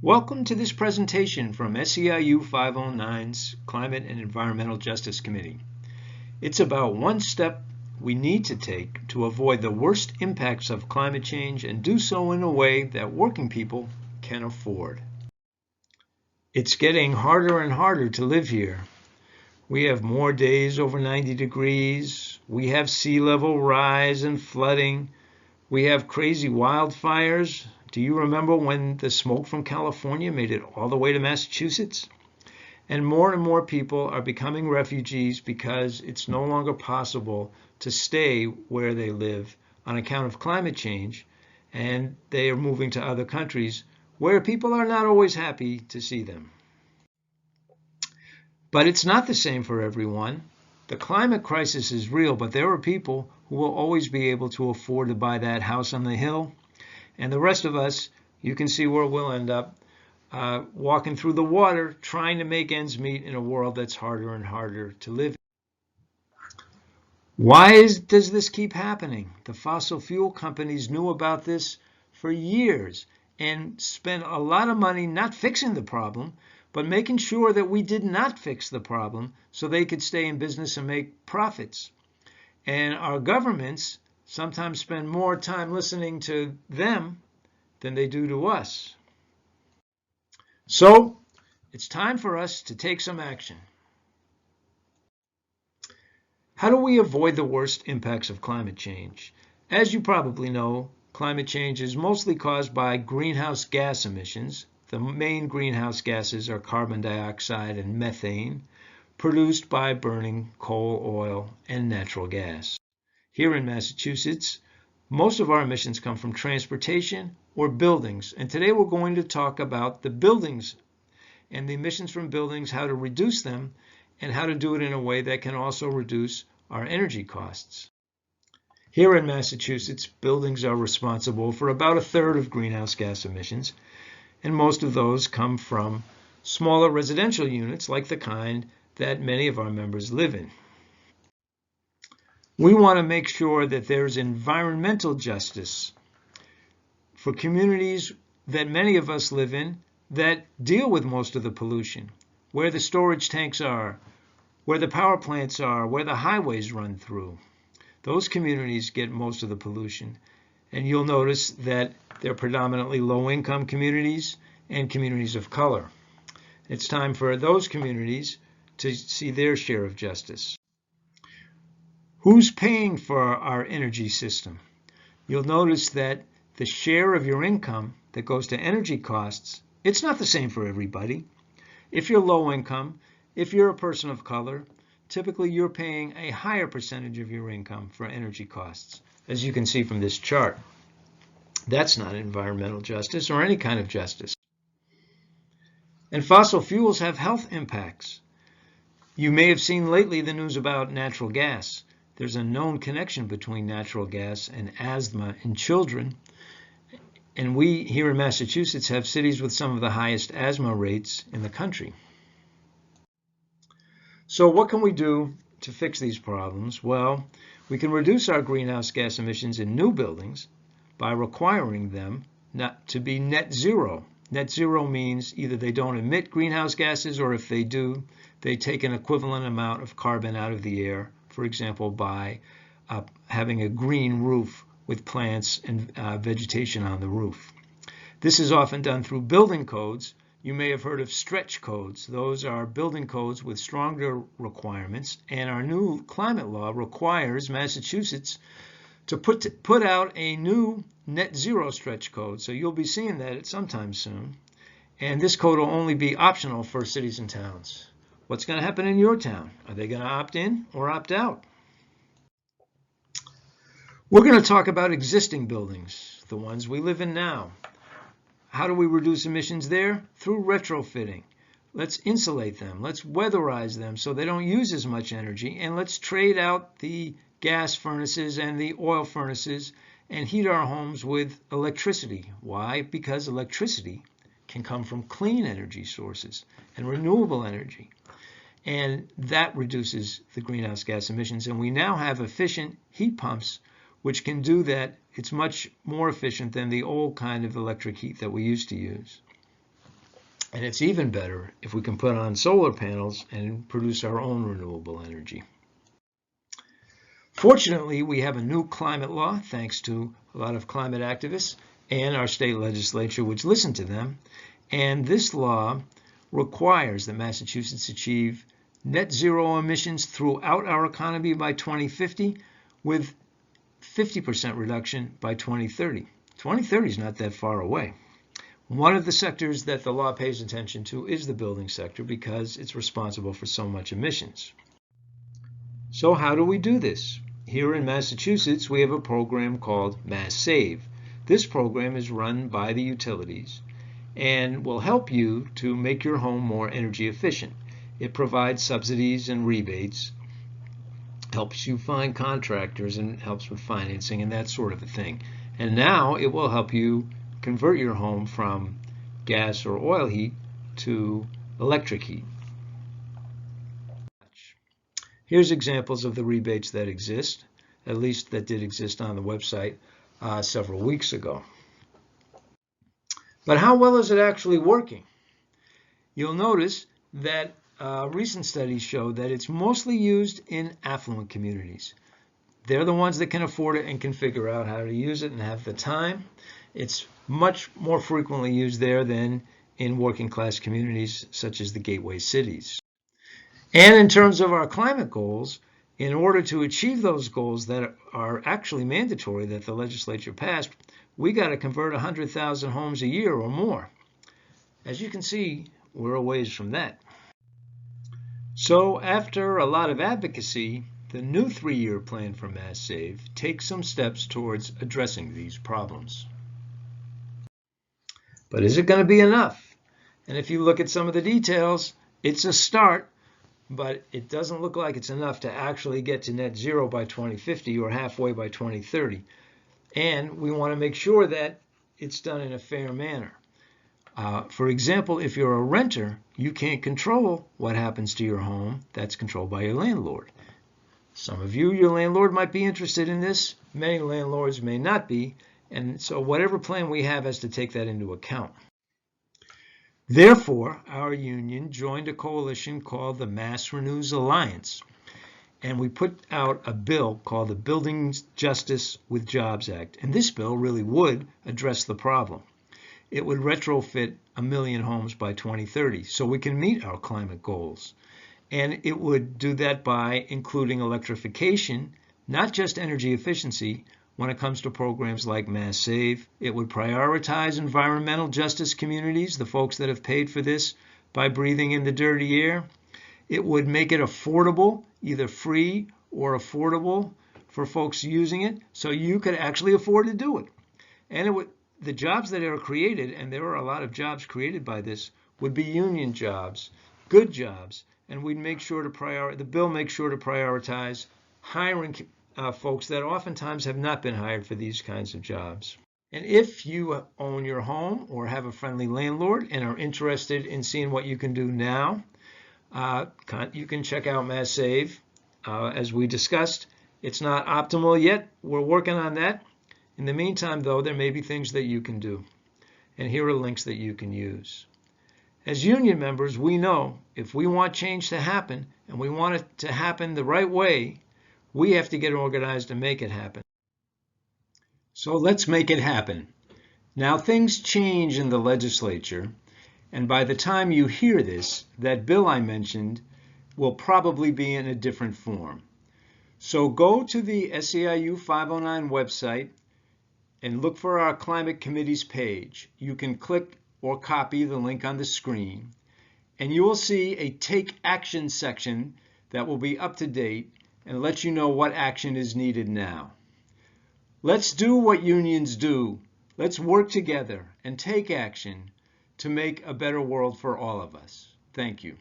Welcome to this presentation from SEIU 509's Climate and Environmental Justice Committee. It's about one step we need to take to avoid the worst impacts of climate change and do so in a way that working people can afford. It's getting harder and harder to live here. We have more days over 90 degrees. We have sea level rise and flooding. We have crazy wildfires. Do you remember when the smoke from California made it all the way to Massachusetts? And more people are becoming refugees because it's no longer possible to stay where they live on account of climate change, and they are moving to other countries where people are not always happy to see them. But it's not the same for everyone. The climate crisis is real, but there are people who will always be able to afford to buy that house on the hill. And the rest of us, you can see where we'll end up, walking through the water, trying to make ends meet in a world that's harder and harder to live in. Why does this keep happening? The fossil fuel companies knew about this for years and spent a lot of money not fixing the problem, but making sure that we did not fix the problem so they could stay in business and make profits. And our governments sometimes spend more time listening to them than they do to us. So it's time for us to take some action. How do we avoid the worst impacts of climate change? As you probably know, climate change is mostly caused by greenhouse gas emissions. The main greenhouse gases are carbon dioxide and methane, produced by burning coal, oil, and natural gas. Here in Massachusetts, most of our emissions come from transportation or buildings. And today we're going to talk about the buildings and the emissions from buildings, how to reduce them, and how to do it in a way that can also reduce our energy costs. Here in Massachusetts, buildings are responsible for about a third of greenhouse gas emissions, and most of those come from smaller residential units like the kind that many of our members live in. We want to make sure that there's environmental justice for communities that many of us live in that deal with most of the pollution, where the storage tanks are, where the power plants are, where the highways run through. Those communities get most of the pollution. And you'll notice that they're predominantly low-income communities and communities of color. It's time for those communities to see their share of justice. Who's paying for our energy system? You'll notice that the share of your income that goes to energy costs, it's not the same for everybody. If you're low income, if you're a person of color, typically you're paying a higher percentage of your income for energy costs, as you can see from this chart. That's not environmental justice or any kind of justice. And fossil fuels have health impacts. You may have seen lately the news about natural gas. There's a known connection between natural gas and asthma in children. And we here in Massachusetts have cities with some of the highest asthma rates in the country. So what can we do to fix these problems? Well, we can reduce our greenhouse gas emissions in new buildings by requiring them not to be net zero. Net zero means either they don't emit greenhouse gases, or if they do, they take an equivalent amount of carbon out of the air, for example, by having a green roof with plants and vegetation on the roof. This is often done through building codes. You may have heard of stretch codes. Those are building codes with stronger requirements, and our new climate law requires Massachusetts to put out a new net zero stretch code. So you'll be seeing that sometime soon. And this code will only be optional for cities and towns. What's going to happen in your town? Are they going to opt in or opt out? We're going to talk about existing buildings, the ones we live in now. How do we reduce emissions there? Through retrofitting. Let's insulate them. Let's weatherize them so they don't use as much energy. And let's trade out the gas furnaces and the oil furnaces and heat our homes with electricity. Why? Because electricity can come from clean energy sources and renewable energy. And that reduces the greenhouse gas emissions. And we now have efficient heat pumps which can do that. It's much more efficient than the old kind of electric heat that we used to use. And it's even better if we can put on solar panels and produce our own renewable energy. Fortunately, we have a new climate law, thanks to a lot of climate activists and our state legislature, which listened to them. And this law requires that Massachusetts achieve net zero emissions throughout our economy by 2050 with 50% reduction by 2030. 2030 is not that far away. One of the sectors that the law pays attention to is the building sector because it's responsible for so much emissions. So how do we do this? Here in Massachusetts, we have a program called Mass Save. This program is run by the utilities and will help you to make your home more energy efficient. It provides subsidies and rebates, helps you find contractors, and helps with financing and that sort of a thing. And now it will help you convert your home from gas or oil heat to electric heat. Here's examples of the rebates that exist, at least that did exist on the website several weeks ago. But how well is it actually working? You'll notice that recent studies show that it's mostly used in affluent communities. They're the ones that can afford it and can figure out how to use it and have the time. It's much more frequently used there than in working class communities such as the gateway cities. And in terms of our climate goals, in order to achieve those goals that are actually mandatory that the legislature passed, we got to convert 100,000 homes a year or more. As you can see, we're a ways from that. So after a lot of advocacy, the new 3-year plan for Mass Save takes some steps towards addressing these problems. But is it going to be enough? And if you look at some of the details, it's a start, but it doesn't look like it's enough to actually get to net zero by 2050 or halfway by 2030. And we want to make sure that it's done in a fair manner. For example, if you're a renter, you can't control what happens to your home. That's controlled by your landlord. Some of you, your landlord, might be interested in this. Many landlords may not be. And so whatever plan we have has to take that into account. Therefore, our union joined a coalition called the Mass Renews Alliance. And we put out a bill called the Building Justice with Jobs Act. And this bill really would address the problem. It would retrofit 1 million homes by 2030 so we can meet our climate goals. And it would do that by including electrification, not just energy efficiency. When it comes to programs like Mass Save, it would prioritize environmental justice communities, the folks that have paid for this by breathing in the dirty air. It would make it affordable, either free or affordable for folks using it, so you could actually afford to do it. And it would, the jobs that are created, and there are a lot of jobs created by this, would be union jobs, good jobs, and we'd make sure to the bill makes sure to prioritize hiring folks that oftentimes have not been hired for these kinds of jobs. And if you own your home or have a friendly landlord and are interested in seeing what you can do now, you can check out Mass Save. As we discussed, it's not optimal yet. We're working on that. In the meantime, though, there may be things that you can do. And here are links that you can use. As union members, we know if we want change to happen, and we want it to happen the right way, we have to get organized to make it happen. So let's make it happen. Now things change in the legislature, and by the time you hear this, that bill I mentioned will probably be in a different form. So go to the SEIU 509 website and look for our Climate Committee's page. You can click or copy the link on the screen, and you will see a Take Action section that will be up to date and let you know what action is needed now. Let's do what unions do. Let's work together and take action to make a better world for all of us. Thank you.